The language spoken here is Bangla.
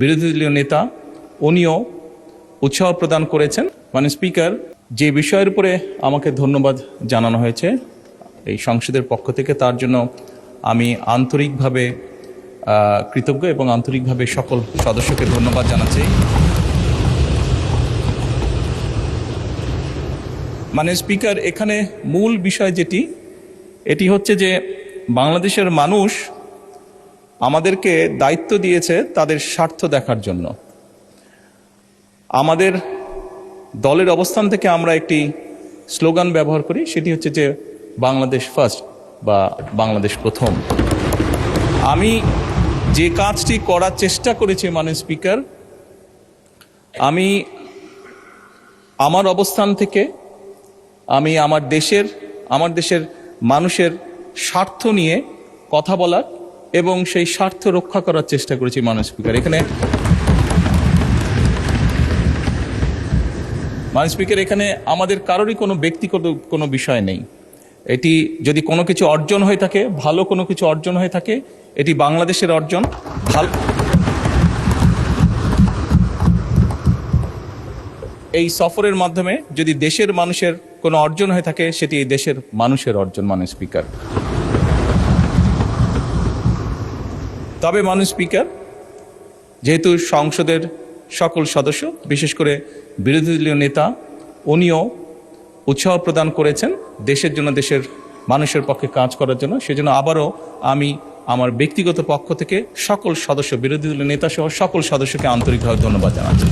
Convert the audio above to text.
বিরোধী দলীয় নেতা উনিও উৎসাহ প্রদান করেছেন। মাননীয় স্পিকার, যে বিষয়ের উপরে আমাকে ধন্যবাদ জানানো হয়েছে এই সংসদের পক্ষ থেকে, তার জন্য আমি আন্তরিকভাবে কৃতজ্ঞ এবং আন্তরিকভাবে সকল সদস্যকে ধন্যবাদ জানাচ্ছি। মাননীয় স্পিকার, এখানে মূল বিষয় এটি হচ্ছে যে বাংলাদেশের মানুষ আমাদেরকে দায়িত্ব দিয়েছে তাদের স্বার্থ দেখার জন্য। আমাদের দলের অবস্থান থেকে আমরা একটি স্লোগান ব্যবহার করি, সেটি হচ্ছে যে বাংলাদেশ ফার্স্ট বা বাংলাদেশ প্রথম। আমি যে কাজটি করার চেষ্টা করেছি মাননীয় স্পিকার, আমি আমার অবস্থান থেকে আমি আমার দেশের মানুষের স্বার্থ নিয়ে কথা বলার এবং সেই স্বার্থ রক্ষা করার চেষ্টা করেছি মাননীয় স্পিকার। মাননীয় স্পিকার, এখানে আমাদের কারোরই কোনো ব্যক্তিগত কোনো বিষয় নেই। এটি যদি কোনো কিছু অর্জন হয়ে থাকে, ভালো কোনো কিছু অর্জন হয়ে থাকে, এটি বাংলাদেশের অর্জন। এই সফরের মাধ্যমে যদি দেশের মানুষের কোনো অর্জন হয়ে থাকে, সেটি এই দেশের মানুষের অর্জন মাননীয় স্পিকার। তবে মাননীয় স্পিকার, যেহেতু সংসদের সকল সদস্য, বিশেষ করে বিরোধী দলীয় নেতা উনিও উৎসাহ প্রদান করেছেন দেশের জন্য, দেশের মানুষের পক্ষে কাজ করার জন্য, সেজন্য আবারও আমি আমার ব্যক্তিগত পক্ষ থেকে সকল সদস্য, বিরোধী দলীয় নেতা সহ সকল সদস্যকে আন্তরিকভাবে ধন্যবাদ জানাচ্ছি।